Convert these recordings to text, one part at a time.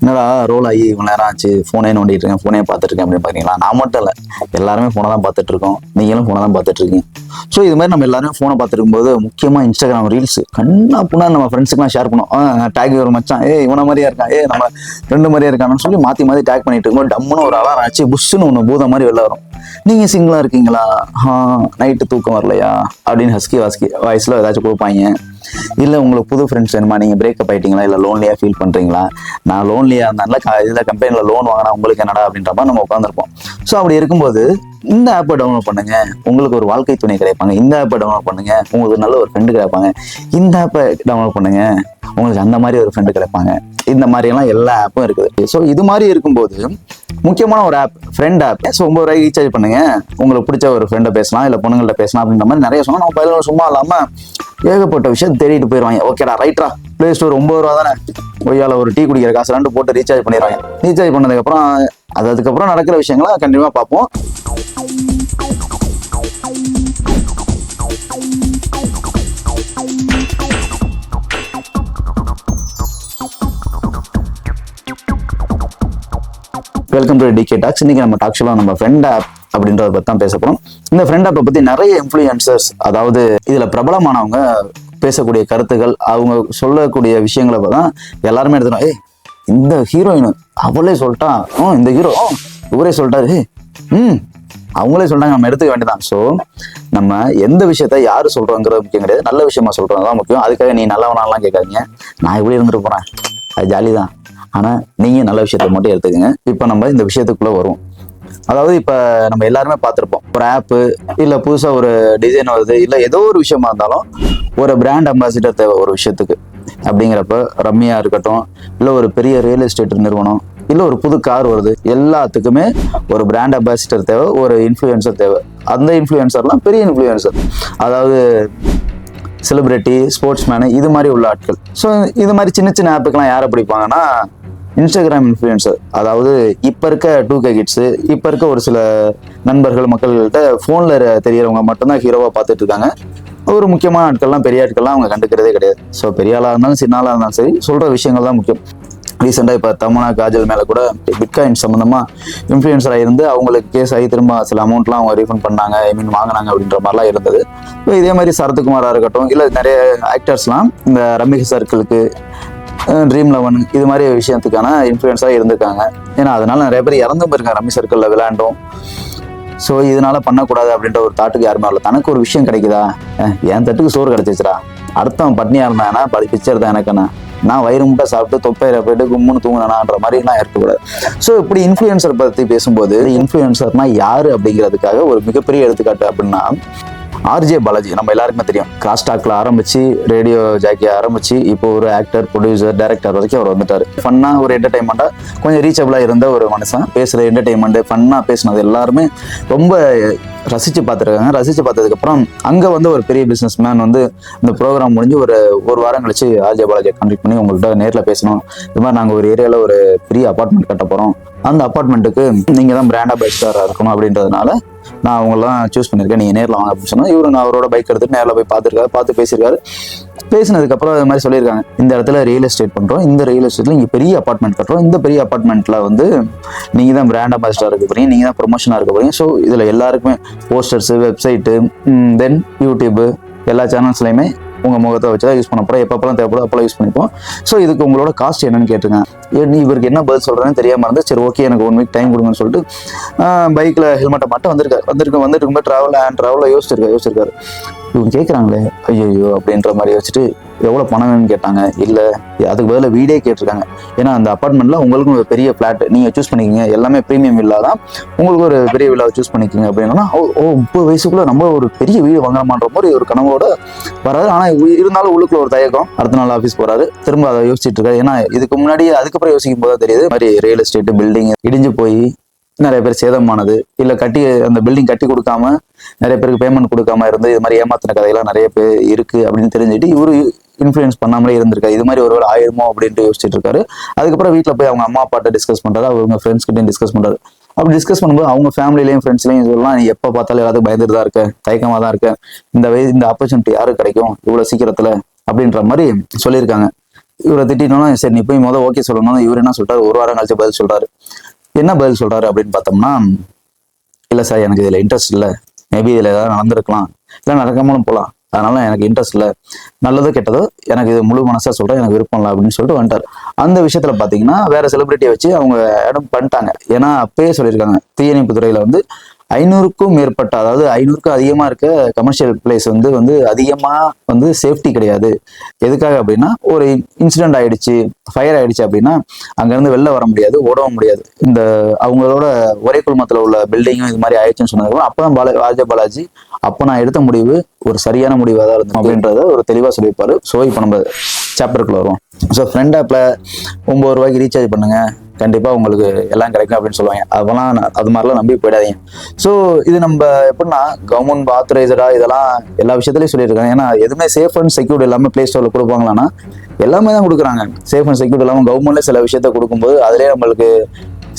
என்னடா ரோல் ஆகி இவ்வளோ நேரம் ஆச்சு, ஃபோனே நோண்டிட்டு இருக்கேன், ஃபோனே பார்த்துட்டு இருக்கேன் அப்படின்னு பார்த்தீங்களா? நான் மட்டும் இல்லை, எல்லாருமே ஃபோனை தான் பார்த்துட்டு இருக்கோம். நீங்களும் ஃபோனை தான் பார்த்துட்டு இருக்கீங்க. ஸோ இது மாதிரி நம்ம எல்லாருமே ஃபோனை பார்த்துருக்கும் போது முக்கியமாக இன்ஸ்டாகிராம் ரீல்ஸ் கண்ணா புண்ணா நம்ம ஃப்ரெண்ட்ஸுக்குலாம் ஷேர் பண்ணுவோம். டேக் ஒரு மச்சான், இவனை மாதிரியா இருக்கான், நம்ம ரெண்டு மாதிரியா இருக்கான்னு சொல்லி மாற்றி மாற்றி டேக் பண்ணிட்டு இருக்கும்போது டம்முன்னு ஒரு அலாரம் ஆச்சு, புஷ்ஷுன்னு ஒன்று பூதம் மாதிரி வெளில வரும். நீங்கள் சிங்கிளாக இருக்கீங்களா, நைட்டு தூக்கம் வரலையா அப்படின்னு ஹஸ்கி வாய்ஸில் ஏதாச்சும் கொடுப்பாங்க. இல்லை உங்களுக்கு புது ஃப்ரெண்ட்ஸ் வேணுமா, நீங்கள் பிரேக்கப் ஆகிட்டீங்களா, இல்லை லோன்லியாக ஃபீல் பண்ணுறீங்களா, நான் லோன்லியாக இருந்தால இதில் கம்பெனியில் லோன் வாங்கினா உங்களுக்கு என்னடா அப்படின்ற மாதிரி நம்ம உட்காந்துருப்போம். ஸோ அப்படி இருக்கும்போது இந்த ஆப்பை டவுன்லோட் பண்ணுங்க, உங்களுக்கு ஒரு வாழ்க்கை துணை கிடைப்பாங்க. இந்த ஆப்பை டவுன்லோட் பண்ணுங்க, உங்களுக்கு நல்ல ஒரு ஃப்ரெண்டு கிடைப்பாங்க. இந்த ஆப்பை டவுன்லோட் பண்ணுங்க, உங்களுக்கு அந்த மாதிரி ஒரு ஃப்ரெண்டு கிடைப்பாங்க. இந்த மாதிரியெல்லாம் எல்லா ஆப்பும் இருக்குது. ஸோ இது மாதிரி இருக்கும்போது முக்கியமான ஒரு ஆப் ஃப்ரெண்ட் ஆப். ஸோ 9 ரூபாய்க்கு ரீசார்ஜ் பண்ணுங்க, உங்களுக்கு பிடிச்ச ஒரு ஃப்ரெண்டை பேசலாம், இல்லை பொண்ணுங்கள்ட்ட பேசலாம் அப்படின்ற மாதிரி நிறைய சொன்னால் நம்ம பதில் சும்மா இல்லாமல் ஏகப்பட்ட விஷயம் தேடிட்டு போயிடுவாங்க. ஓகேடா ரைட்ரா, பிளே ஸ்டோர் 9 ரூபா தானே, ஒய்யால ஒரு டீ குடிக்கிற காசு 2 போட்டு ரீசார்ஜ் பண்ணிடுவாங்க. ரீசார்ஜ் பண்ணதுக்கப்புறம் அதுக்கப்புறம் நடக்கிற விஷயங்களை கண்டிப்பாக பார்ப்போம். Welcome to DK talks. இன்னைக்கு நம்ம டாக்ஸ்ல நம்ம ஃப்ரெண்ட் ஆப் அப்படின்றத பத்தி தான் பேச போறோம். இந்த ஃப்ரெண்ட் ஆப்பை பத்தி நிறைய இன்ஃப்ளூயன்சர்ஸ், அதாவது இதுல பிரபலமானவங்க பேசக்கூடிய கருத்துக்கள், அவங்க சொல்லக்கூடிய விஷயங்களை தான் எல்லாருமே எடுத்துடும். இந்த ஹீரோயின் அவளே சொல்லிட்டா, இந்த ஹீரோ இவரே சொல்லிட்டாரு, அவங்களே சொல்றாங்க, நம்ம எடுத்துக்க வேண்டியதான். ஸோ நம்ம எந்த விஷயத்த யாரு சொல்றோங்கிறது முக்கியம் கிடையாது, நல்ல விஷயமா சொல்றதுதான் முக்கியம். அதுக்காக நீ நல்லவனாலாம் கேட்காதீங்க, நான் இப்படி இருந்துட்டு போறேன், அது ஜாலி தான். ஆனா நீங்க நல்ல விஷயத்த மட்டும் எடுத்துக்கங்க. இப்ப நம்ம இந்த விஷயத்துக்குள்ள வருவோம். அதாவது இப்ப நம்ம எல்லாருமே பார்த்திருப்போம், ஒரு ஆப்பு இல்ல புதுசா ஒரு டிசைன் வருது, இல்ல ஏதோ ஒரு விஷயமா இருந்தாலும் ஒரு பிராண்ட் அம்பாசிடர் தேவை ஒரு விஷயத்துக்கு. அப்படிங்கிறப்ப ரம்யா இருக்கட்டும், இல்ல ஒரு பெரிய ரியல் எஸ்டேட் நிறுவனம், இல்ல ஒரு புது கார் வருது, எல்லாத்துக்குமே ஒரு பிராண்ட் அம்பாசிடர் தேவை, ஒரு இன்ஃப்ளூயன்சர் தேவை. அந்த இன்ஃப்ளூயன்சர்லாம் பெரிய இன்ஃப்ளூயன்சர், அதாவது செலிபிரிட்டி, ஸ்போர்ட்ஸ்மேனு, இது மாதிரி உள்ள ஆட்கள். ஸோ இது மாதிரி சின்ன சின்ன ஆப்புக்கெல்லாம் யாரை பிடிப்பாங்கன்னா இன்ஸ்டாகிராம் இன்ஃப்ளூயன்சர். அதாவது இப்போ இருக்க 2K கிட்ஸு, இப்போ இருக்க ஒரு சில நண்பர்கள் மக்கள்கிட்ட ஃபோனில் தெரியறவங்க மட்டும்தான் ஹீரோவாக பார்த்துட்டு இருக்காங்க. ஒரு முக்கியமான ஆட்கள்லாம், பெரிய ஆட்கள்லாம் அவங்க கண்டுக்கிறதே கிடையாது. ஸோ பெரிய ஆளாக இருந்தாலும் சின்ன ஆளாக இருந்தாலும் சரி, சொல்கிற விஷயங்கள் தான் முக்கியம். ரீசெண்டாக இப்போ தமன்னா காஜல் மேலே கூட பிட்காயின் சம்மந்தமாக இன்ஃப்ளூயன்சராக இருந்து அவங்களுக்கு கேஸ் ஆகி திரும்ப சில அமௌண்ட்லாம் அவங்க ரீஃபண்ட் பண்ணாங்க, வாங்கினாங்க அப்படின்ற மாதிரிலாம் இருந்தது. இப்போ இதே மாதிரி சரத்குமாராக இருக்கட்டும், இல்லை நிறைய ஆக்டர்ஸ்லாம் இந்த ரம்மி சர்க்கிளுக்கு, Dream11 இது மாதிரி விஷயத்துக்கான இன்ஃப்ளூயன்ஸாக இருந்திருக்காங்க. ஏன்னா அதனால நிறைய பேர் இறந்தும் போயிருக்காங்க ரம்மி சர்க்கிளில் விளையாண்டோம். ஸோ இதனால பண்ணக்கூடாது அப்படின்ற ஒரு தாட்டுக்கு யாருமே வரல. தனக்கு ஒரு விஷயம் கிடைக்குதா, என் தட்டுக்கு சோறு கிடைச்சிச்சுடா, அடுத்தவன் பட்னியா இருந்தானா பிக்சர் தான் எனக்குண்ணா, நான் வயிறு முட்டை சாப்பிட்டு தொப்பையில போயிட்டு கும்முன்னு தூங்கினான்ற மாதிரிலாம் இருக்கக்கூடாது. ஸோ இப்படி இன்ஃப்ளூயன்சர் பற்றி பேசும்போது இன்ஃப்ளூயன்சர்னா யாரு அப்படிங்கிறதுக்காக ஒரு மிகப்பெரிய எடுத்துக்காட்டு அப்படின்னா RJ பாலாஜி. நம்ம எல்லாருக்குமே தெரியும், கிராஸ் டாக்ல ஆரம்பிச்சு ரேடியோ ஜாக்கிய ஆரம்பிச்சு இப்போ ஒரு ஆக்டர், ப்ரொடியூசர், டைரக்டர் வரைக்கும் அவர் வந்துட்டாரு. ஃபன்னா ஒரு என்டர்டைன்மெண்டா கொஞ்சம் ரீச்சபிளா இருந்த ஒரு மனுஷன். பேசுற என்டர்டைன்மெண்ட், ஃபன்னா பேசினது எல்லாருமே ரொம்ப ரசிச்சு பார்த்துருக்காங்க. ரசிச்சு பார்த்ததுக்கப்புறம் அங்கே வந்து ஒரு பெரிய பிஸ்னஸ் மேன் வந்து இந்த ப்ரோக்ராம் முடிஞ்சு ஒரு வாரம் கழிச்சு RJ பாலாஜியை கான்டாக்ட் பண்ணி உங்கள்கிட்ட நேரில் பேசணும், இது மாதிரி நாங்கள் ஒரு ஏரியாவில் ஒரு பெரிய அப்பார்ட்மெண்ட் கட்ட போகிறோம், அந்த அப்பார்ட்மெண்ட்டுக்கு நீங்கள் தான் பிராண்ட் அம்பாசிடராக இருக்கணும் அப்படின்றதுனால நான் அவங்களாம் சூஸ் பண்ணியிருக்கேன், நீங்கள் நேரில் வாங்க அப்படின்னு சொன்னால் இவரு நான் அவரோட பைக் எடுத்துட்டு நேரில் போய் பார்த்து பேசியிருக்காரு. பேசினதுக்கப்புறம் அது மாதிரி சொல்லியிருக்காங்க, இந்த இடத்துல ரியல் எஸ்டேட் பண்ணுறோம், இந்த ரியல் எஸ்டேட்டில் இங்கே பெரிய அப்பார்ட்மெண்ட் கட்டுறோம், இந்த பெரிய அப்பார்ட்மெண்ட்டில் வந்து நீங்கள் தான் பிராண்ட் அம்பாசிடராக இருக்க போகிறீங்க, நீங்கள் தான் ப்ரொமோஷனாக இருக்க போகிறீங்க. ஸோ இதில் எல்லாருக்குமே போஸ்டர்ஸு, வெப்சைட்டு, தென் யூடியூப்பு, எல்லா சேனல்ஸ்லையுமே உங்கள் முகத்தை வச்சு தான் யூஸ் பண்ண போகிறோம், எப்பப்பெல்லாம் தேவைப்படும் அப்போல்லாம் யூஸ் பண்ணிப்போம். ஸோ இதுக்கு உங்களோட காஸ்ட் என்னன்னு கேட்டுருங்க. நீ இவருக்கு என்ன பதில் சொல்கிறேன்னு தெரியாமல் இருந்து, சரி ஓகே எனக்கு 1 வீக் டைம் கொடுங்கன்னு சொல்லிட்டு பைக்கில் ஹெல்மெட்டை மட்டும் வந்துட்டு ட்ராவலில் யோசிச்சிருக்காரு. இவங்க கேட்குறாங்களே ஐயோ அப்படின்ற மாதிரி யோசிச்சுட்டு எவ்வளோ பணம் வேணும்னு கேட்டாங்க. இல்லை அதுக்கு பதிலாக வீடே கேட்டிருக்காங்க. ஏன்னா அந்த அப்பார்ட்மெண்ட்டில் உங்களுக்கும் ஒரு பெரிய ஃப்ளாட் நீங்கள் சூஸ் பண்ணிக்கிங்க, எல்லாமே ப்ரீமியம் வில்லா தான், உங்களுக்கு ஒரு பெரிய வில்லாவை சூஸ் பண்ணிக்கிங்க அப்படின்னா 30 வயசுக்குள்ளே நம்ம ஒரு பெரிய வீடு வாங்கலாமான்ற மாதிரி ஒரு கனவோட வராது. ஆனால் இருந்தாலும் உள்ளுக்குள்ள ஒரு தயக்கம். அடுத்த நாள் ஆஃபீஸ் போகிறாரு, திரும்ப அதை யோசிச்சுட்டு இருக்காரு. ஏன்னா இதுக்கு முன்னாடி அதுக்கப்புறம் யோசிக்கும் போது தெரியுது மாதிரி ரியல் எஸ்டேட் பில்டிங் இடிஞ்சு போய் நிறைய பேர் சேதமானது, இல்லை அந்த பில்டிங் கட்டி கொடுக்காம நிறைய பேருக்கு பேமெண்ட் கொடுக்காம இருந்து இது மாதிரி ஏமாத்தின கதையெல்லாம் நிறைய பேர் இருக்கு அப்படின்னு தெரிஞ்சுட்டு இவரு இன்ஃப்ளூயன்ஸ் பண்ணாமலே இருந்திருக்காரு. இது மாதிரி ஒருவேளை ஆயிருமோ அப்படின்ட்டு யோசிச்சுட்டு இருக்காரு. அதுக்கப்புறம் வீட்டில் போய் அவங்க அம்மா அப்பாட்ட டிஸ்கஸ் பண்றாரு, அவங்க ஃப்ரெண்ட்ஸ் கிட்டையும் டிஸ்கஸ் பண்றாரு. அப்படி டிஸ்கஸ் பண்ணும்போது அவங்க ஃபேமிலிலையும் ஃப்ரெண்ட்ஸ்லையும் சொல்லலாம், நீ எப்போ பார்த்தாலும் எல்லாத்துக்கும் பயந்துட்டு தான் இருக்க, தயக்கமாக தான் இருக்க, இந்த ஆப்பர்ச்சுனிட்டி யாருக்கு கிடைக்கும் இவ்வளோ சீக்கிரத்தில் அப்படின்ற மாதிரி சொல்லியிருக்காங்க. இவரை திட்டினோம்னா சரி நீ போய் ஓகே சொல்லணும். இவர் என்ன சொல்றாரு, ஒரு வாரம் கழிச்சு பதில் சொல்றாரு. என்ன பதில் சொல்றாரு அப்படின்னு பார்த்தோம்னா, இல்லை சார் எனக்கு இதில் இன்ட்ரெஸ்ட் இல்லை, மேபி இதில் ஏதாவது நடந்திருக்கலாம், இல்லை நடக்காமலும் போகலாம், அதனால எனக்கு இன்ட்ரெஸ்ட் இல்லை, நல்லதோ கெட்டதோ எனக்கு இது முழு மனசா சொல்றேன், எனக்கு விருப்பம் இல்லை அப்படின்னு சொல்லிட்டு வந்துட்டார். அந்த விஷயத்துல பாத்தீங்கன்னா வேற செலிபிரிட்டியை வச்சு அவங்க இடம் பண்ணிட்டாங்க. ஏன்னா அப்பயே சொல்லியிருக்காங்க, தீயணைப்பு துறையில வந்து 500க்கும் மேற்பட்ட, அதாவது 500க்கும் அதிகமா இருக்க கமர்ஷியல் பிளேஸ் வந்து அதிகமா சேஃப்டி கிடையாது. எதுக்காக அப்படின்னா, ஒரு இன்சிடென்ட் ஆயிடுச்சு, ஃபயர் ஆயிடுச்சு அப்படின்னா அங்க இருந்து வெளில வர முடியாது, ஓடவும் முடியாது. இந்த அவங்களோட ஒரே குழுமத்துல உள்ள பில்டிங்கும் இது மாதிரி ஆயிடுச்சுன்னு சொன்னதுக்கு அப்பதான் பாலாஜி அப்ப நான் எடுத்த முடிவு ஒரு சரியான முடிவாக தான் இருந்தது அப்படின்றத ஒரு தெளிவா சொல்லியிருப்பாரு. ஸோ இப்போ நம்ம சாப்டருக்குள்ள வருவோம். ஸோ ஃப்ரெண்ட் ஆப்ல 9 ரூபாய்க்கு ரீசார்ஜ் பண்ணுங்க, கண்டிப்பா உங்களுக்கு எல்லாம் கிடைக்கும் அப்படின்னு சொல்லுவாங்க. அதெல்லாம் அது மாதிரிலாம் நம்பி போயிடாதீங்க. ஸோ இது நம்ம எப்படின்னா கவர்மெண்ட் ஆத்தரைசரா இதெல்லாம் எல்லா விஷயத்துலயும் சொல்லியிருக்காங்க. ஏன்னா எதுவுமே சேஃப் அண்ட் செக்யூர்ட் எல்லாமே பிளே ஸ்டோர்ல கொடுப்பாங்களான்னா எல்லாமே தான் கொடுக்குறாங்க. சேஃப் அண்ட் செக்யூர்ட் இல்லாமல் கவர்மெண்ட்ல சில விஷயத்த கொடுக்கும்போது அதுலேயே நம்மளுக்கு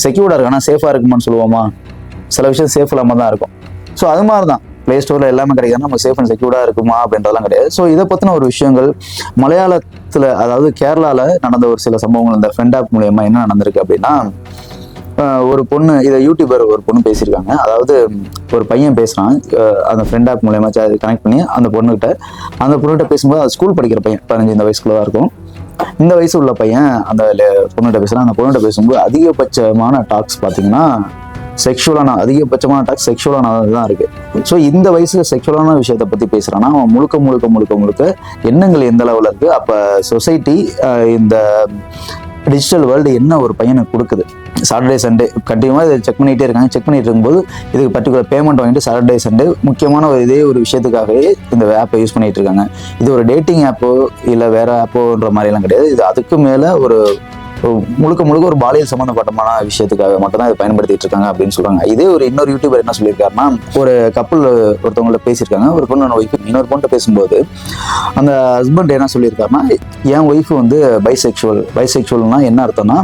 செக்யூர்டா இருக்கு, ஆனால் சேஃபா இருக்குமான்னு சொல்லுவோமா, சில விஷயம் சேஃப் இல்லாமல் தான் இருக்கும். ஸோ அது மாதிரி தான் பிளே ஸ்டோர்ல எல்லாமே கிடையாது, நம்ம சேஃப் அண்ட் செக்யூர்டா இருக்குமா அப்படின்றதெல்லாம் கிடையாது. ஸோ இதை பத்தின ஒரு விஷயங்கள் மலையாளத்துல, அதாவது கேரளால நடந்த ஒரு சில சம்பவங்கள் இந்த ஃப்ரெண்ட் ஆப் மூலியமா என்ன நடந்திருக்கு அப்படின்னா, ஒரு பொண்ணு, இதை யூடியூபர் ஒரு பொண்ணு பேசியிருக்காங்க. அதாவது ஒரு பையன் பேசுறான், அந்த ஃப்ரெண்ட் ஆப் மூலியமா கனெக்ட் பண்ணி அந்த பொண்ணுகிட்ட பேசும்போது, அது ஸ்கூல் படிக்கிற பையன், 15 வயசுக்குள்ளதான் இருக்கும். இந்த வயசு உள்ள பையன் அந்த பொண்ணுகிட்ட பேசுறான். அந்த பொண்ணுகிட்ட பேசும்போது அதிகபட்சமான டாக்ஸ் பார்த்தீங்கன்னா அதிகபட்சமான டாக்ஸ் செக்ஷுவலானதான் இருக்கு. ஸோ இந்த வயசுல செக்ஷுவலான விஷயத்த பத்தி பேசுறான்னா அவன் முழுக்க எண்ணங்கள் எந்த லெவலில் இருக்கு. அப்ப சொசைட்டி இந்த டிஜிட்டல் வேர்ல்டு என்ன ஒரு பையனுக்கு கொடுக்குது. சாட்டர்டே சண்டே கண்டினியூவா இதை செக் பண்ணிட்டே இருக்காங்க. செக் பண்ணிட்டு இருக்கும்போது இதுக்கு பர்டிகுலர் பேமெண்ட் வாங்கிட்டு சாட்டர்டே சண்டே முக்கியமான இதே ஒரு விஷயத்துக்காகவே இந்த ஆப்பை யூஸ் பண்ணிட்டு இருக்காங்க. இது ஒரு டேட்டிங் ஆப்போ இல்லை வேற ஆப்போன்ற மாதிரி எல்லாம் கிடையாது. இது அதுக்கு மேல ஒரு முழுக்க ஒரு பாலியல் சம்பந்தப்பட்டமான விஷயத்துக்காக மட்டும் தான் இதை பயன்படுத்திட்டு இருக்காங்க அப்படின்னு சொல்றாங்க. இதே ஒரு இன்னொரு யூடியூபர் என்ன சொல்லியிருக்காருன்னா, ஒரு கப்பல் ஒருத்தவங்கள்ட்ட பேசியிருக்காங்க. ஒரு பொண்ணு ஒய்ஃப் இன்னொரு பொண்ணு பேசும்போது அந்த ஹஸ்பண்ட் என்ன சொல்லியிருக்காருன்னா, என் ஒய்ஃப் பைசெக்சுவல்னா என்ன அர்த்தம்னா,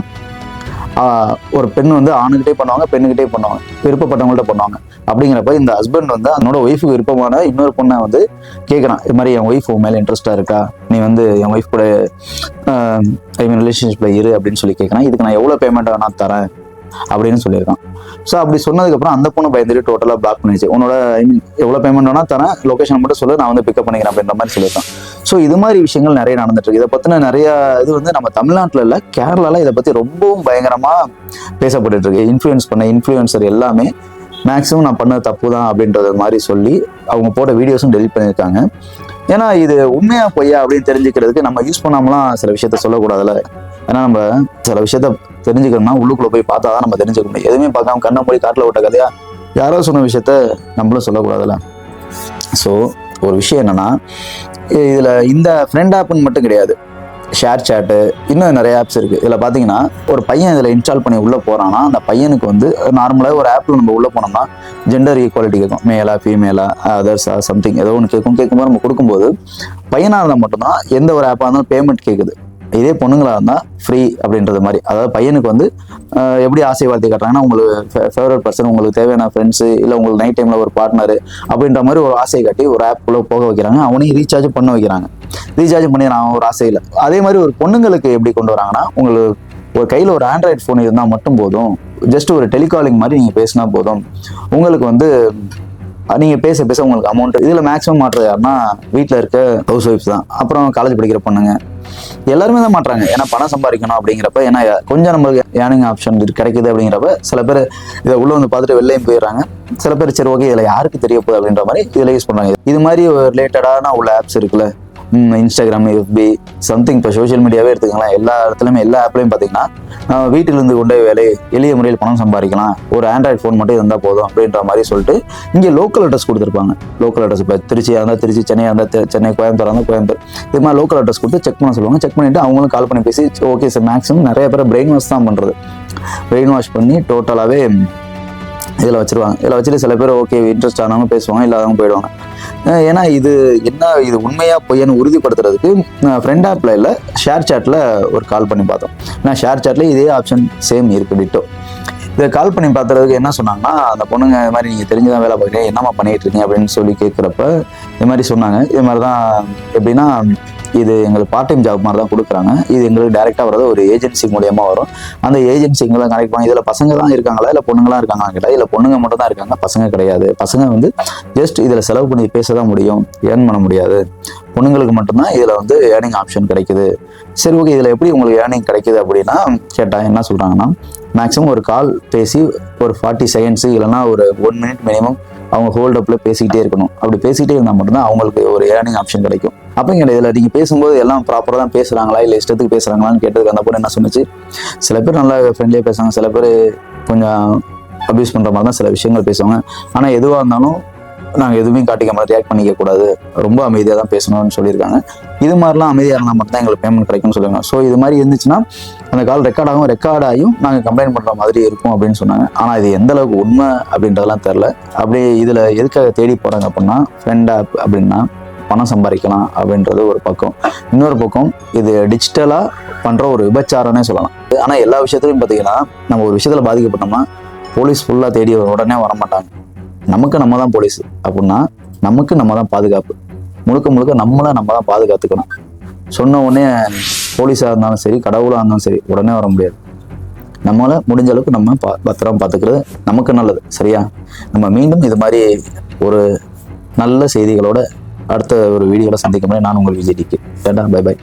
ஒரு பெண் ஆணுகிட்டே பண்ணுவாங்க, பெண்ணுகிட்டே பண்ணுவாங்க, விருப்பப்பட்டவங்கள்ட்ட பண்ணுவாங்க. அப்படிங்கிறப்ப இந்த ஹஸ்பண்ட் அதனோட ஒய்ஃபுக்கு விருப்பமான இன்னொரு பொண்ணை கேட்குறான், இது மாதிரி என் ஒய்ஃப் மேலே இன்ட்ரெஸ்டா இருக்கா, நீ என் ஒய்ஃப் கூட ரிலேஷன்ஷிப்ல இரு அப்படின்னு சொல்லி கேட்குறான். இதுக்கு நான் எவ்வளோ பேமெண்ட் நான் தரேன் அப்படின்னு சொல்லியிருக்கான். ஸோ அப்படி சொன்னதுக்கப்புறம் அந்த பொண்ணு பயந்துட்டு டோட்டலாக பிளாக் பண்ணிச்சு. உன்னோட எவ்வளோ பேமெண்ட் வேணா தரேன், லொக்கேஷன் மட்டும் சொல்லு, நான் பிக்கப் பண்ணிக்கிறேன் அப்படின்ற மாதிரி சொல்லியிருக்கான். ஸோ இது மாதிரி விஷயங்கள் நிறைய நடந்துட்டு இருக்கு. இதை பற்றின நிறைய இது நம்ம தமிழ்நாட்டில் இல்லை, கேரளாவில் இதை பற்றி ரொம்பவும் பயங்கரமாக பேசப்பட்டு இருக்கு. இன்ஃப்ளூயன்ஸ் பண்ண இன்ஃப்ளூயன்சர் எல்லாமே மேக்ஸிமம் நான் பண்ண தப்பு தான் அப்படின்றது மாதிரி சொல்லி அவங்க போட்ட வீடியோஸும் டெலிட் பண்ணியிருக்காங்க. ஏன்னா இது உண்மையா பொய்யா அப்படின்னு தெரிஞ்சுக்கிறதுக்கு நம்ம யூஸ் பண்ணாமலாம் சில விஷயத்த சொல்லக்கூடாதுல்ல. ஏன்னா நம்ம சில விஷயத்த தெரிஞ்சுக்கணும்னா உள்ளுக்குள்ள போய் பார்த்தா தான் நம்ம தெரிஞ்சுக்க முடியும். எதுவுமே பார்க்காம கண்ணை மூடி காட்டில் விட்ட கதையா யாரோ சொன்ன விஷயத்த நம்மளும் சொல்லக்கூடாதுல்ல. ஸோ ஒரு விஷயம் என்னன்னா, இதுல இந்த ஃப்ரெண்ட் ஆப்னு மட்டும் கிடையாது, ஷேர் சாட்டு, இன்னும் நிறைய ஆப்ஸ் இருக்கு. இதுல பாத்தீங்கன்னா ஒரு பையன் இதுல இன்ஸ்டால் பண்ணி உள்ள போறான்னா, அந்த பையனுக்கு நார்மலாக ஒரு ஆப்ல நம்ம உள்ள போனோம்னா ஜெண்டர் ஈக்குவாலிட்டி கேட்கும், மேலா ஃபீமேலா அதர்ஸா சம்திங் ஏதோ ஒன்று கேட்கும்போது நம்ம கொடுக்கும்போது பையனா இருந்தால் மட்டும்தான் எந்த ஒரு ஆப்பாக இருந்தாலும் பேமெண்ட் கேட்குது. இதே பொண்ணுங்களா இருந்தால் ஃப்ரீ அப்படின்றது மாதிரி. அதாவது பையனுக்கு எப்படி ஆசை வார்த்தை காட்டுறாங்கன்னா, உங்களுக்கு ஃபேவரட் பர்சன், உங்களுக்கு தேவையான ஃப்ரெண்ட்ஸு, இல்லை உங்களுக்கு நைட் டைமில் ஒரு பார்ட்னரு அப்படின்ற மாதிரி ஒரு ஆசையை காட்டி ஒரு ஆப்புக்குள்ளே போக வைக்கிறாங்க. அவனையும் ரீசார்ஜ் பண்ண வைக்கிறாங்க. ரீசார்ஜ் பண்ணிடுறான் ஒரு ஆசையில். அதே மாதிரி ஒரு பொண்ணுங்களுக்கு எப்படி கொண்டு வராங்கன்னா, உங்களுக்கு ஒரு கையில் ஒரு ஆண்ட்ராய்டு ஃபோன் இருந்தால் மட்டும் போதும், ஜஸ்ட் ஒரு டெலிகாலிங் மாதிரி நீங்கள் பேசினா போதும், உங்களுக்கு நீங்கள் பேச உங்களுக்கு அமௌண்ட். இதில் மேக்ஸிமம் மாட்டுறது யாருன்னா வீட்டில் இருக்க ஹவுஸ் ஒய்ஃப்ஸ் தான். அப்புறம் காலேஜ் படிக்கிற பொண்ணுங்க எல்லாருமே தான் மாட்டுறாங்க. ஏன்னா பணம் சம்பாதிக்கணும் அப்படிங்கிறப்ப, ஏன்னா கொஞ்சம் நம்மளுக்கு ஏர்னிங் ஆப்ஷன் கிடைக்குது அப்படிங்கிறப்ப சில பேர் இதை உள்ள பார்த்துட்டு வெளிலையும் போயிடுறாங்க. சில பேர் சரி ஓகே இதில் யாருக்கு தெரிய போகுது அப்படின்ற மாதிரி இதில் யூஸ் பண்ணுறாங்க. இது மாதிரி ரிலேட்டடான உள்ள ஆப்ஸ் இருக்குல்ல, இன்ஸ்டாகிராம், எஃபி சம்திங், இப்போ சோஷியல் மீடியாவே எடுத்துக்கலாம். எல்லா இடத்துலையுமே எல்லா ஆப்லையும் பார்த்தீங்கன்னா வீட்டிலிருந்து கொண்டே வேலை, எளிய முறையில் பணம் சம்பாதிக்கலாம், ஒரு ஆண்ட்ராய்டு ஃபோன் மட்டும் இருந்தால் போதும் அப்படின்ற மாதிரி சொல்லிட்டு இங்கே லோக்கல் அட்ரஸ் கொடுத்துருப்பாங்க. லோக்கல் அட்ரஸ் இப்போ திருச்சியாக இருந்தால் திருச்சி, சென்னையாக இருந்தால் சென்னை, கோயம்புத்தூர் இருந்தால் கோயம்புத்தூர், இது மாதிரி லோக்கல் அட்ரஸ் கொடுத்து செக் பண்ண சொல்லுவாங்க. செக் பண்ணிவிட்டு அவங்களும் கால் பண்ணி பேசி ஓகே சார், மேக்ஸிமம் நிறைய பேர் பிரெயின் வாஷ் தான் பண்ணுறது. பிரெயின் வாஷ் பண்ணி டோட்டலாகவே இதில் வச்சுருவாங்க. இதில் வச்சுட்டு சில பேர் ஓகே இன்ட்ரெஸ்ட் ஆனவங்க பேசுவாங்க, இல்லாதவங்க போயிடுவாங்க. ஏன்னா இது உண்மையா பொய்யான்னு உறுதிப்படுத்துறதுக்கு ஃப்ரெண்ட் ஆப்ல இல்லை, ஷேர் சாட்ல ஒரு கால் பண்ணி பார்த்தோம். ஏன்னா ஷேர் சாட்ல இதே ஆப்ஷன் சேம் இருக்கு டிட்டோ. இதை கால் பண்ணி பார்த்துறதுக்கு என்ன சொன்னாங்கன்னா, அந்த பொண்ணுங்க இது மாதிரி நீங்கள் தெரிஞ்சுதான் வேலை பார்க்குறீங்க, என்னம்மா பண்ணிட்டு இருக்கீங்க அப்படின்னு சொல்லி கேட்குறப்ப இது மாதிரி சொன்னாங்க. இது மாதிரி தான் எப்படின்னா, இது எங்களுக்கு பார்ட் டைம் ஜாப் மாதிரி தான் கொடுக்குறாங்க. இது எங்களுக்கு டைரெக்டாக வர்றது ஒரு ஏஜென்சி மூலியமா வரும். அந்த ஏஜென்சிங்களை கனெக்ட் பண்ணி இதில் பசங்க தான் இருக்காங்களா இல்லை பொண்ணுங்களாம் இருக்காங்கன்னு கேட்டால் இதில் பொண்ணுங்க மட்டும் தான் இருக்காங்க, பசங்க கிடையாது. பசங்க வந்து ஜஸ்ட் இதில் செலவு பண்ணி பேச தான் முடியும், ஏர்ன் பண்ண முடியாது. பொண்ணுங்களுக்கு மட்டும்தான் இதில் வந்து ஏர்னிங் ஆப்ஷன் கிடைக்குது. சரி ஓகே, இதில் எப்படி உங்களுக்கு ஏர்னிங் கிடைக்குது அப்படின்னா கேட்டால் என்ன சொல்கிறாங்கன்னா, மேக்ஸிமம் ஒரு கால் பேசி ஒரு 40 செகண்ட்ஸு இல்லைனா ஒரு 1 மினிட் மினிமம் அவங்க ஹோல்டப்பில் பேசிக்கிட்டே இருக்கணும். அப்படி பேசிக்கிட்டே இருந்தால் மட்டும்தான் அவங்களுக்கு ஒரு ஏர்னிங் ஆப்ஷன் கிடைக்கும். அப்போங்க இதில் நீங்கள் பேசும்போது எல்லாம் ப்ராப்பராக தான் பேசுகிறாங்களா இல்லை இஷ்டத்துக்கு பேசுகிறாங்களான்னு கேட்டதுக்கு அந்த பொண்ணு என்ன சொன்னிச்சு, சில பேர் நல்லா ஃப்ரெண்ட்லியாக பேசுவாங்க, சில பேர் கொஞ்சம் அப்யூஸ் பண்ணுற மாதிரி தான் சில விஷயங்கள் பேசுவாங்க. ஆனால் எதுவாக இருந்தாலும் நாங்கள் எதுவுமே காட்டிக்க மாதிரி ரியாக்ட் பண்ணிக்க கூடாது, ரொம்ப அமைதியாக தான் பேசணும்னு சொல்லியிருக்காங்க. இது மாதிரிலாம் அமைதியாக இருந்தால் மட்டும் தான் எங்களுக்கு பேமெண்ட் கிடைக்கும்னு சொல்லுவாங்க. ஸோ இது மாதிரி இருந்துச்சுன்னா அந்த கால் ரெக்கார்டாகும் நாங்கள் கம்ப்ளைண்ட் பண்ணுற மாதிரி இருக்கும் அப்படின்னு சொன்னாங்க. ஆனால் இது எந்த அளவுக்கு உண்மை அப்படின்றதெல்லாம் தெரில. அப்படி இதில் எதுக்காக தேடி போகிறாங்க அப்படின்னா, ஃப்ரெண்ட் ஆப் அப்படின்னா பணம் சம்பாதிக்கலாம் அப்படின்றது ஒரு பக்கம். இன்னொரு பக்கம் இது டிஜிட்டலாக பண்ணுற ஒரு விபச்சாரம்னே சொல்லலாம். ஆனால் எல்லா விஷயத்துலையும் பார்த்தீங்கன்னா நம்ம ஒரு விஷயத்தில் பாதிக்கப்பட்டோம்னா போலீஸ் ஃபுல்லாக தேடி உடனே வரமாட்டாங்க. நமக்கு நம்ம தான் போலீஸ் அப்படின்னா நமக்கு நம்ம தான் பாதுகாப்பு. முழுக்க நம்ம தான் பாதுகாத்துக்கணும். சொன்ன உடனே போலீஸாக இருந்தாலும் சரி, கடவுளாக இருந்தாலும் சரி, உடனே வர முடியாது. நம்மளால் முடிஞ்ச அளவுக்கு நம்ம பத்திரம் பார்த்துக்கிறது நமக்கு நல்லது. சரியா? நம்ம மீண்டும் இது மாதிரி ஒரு நல்ல செய்திகளோட அடுத்த ஒரு வீடியோவில் சந்திக்கும் போது நான் உங்கள் விஜய் டிகே. By by.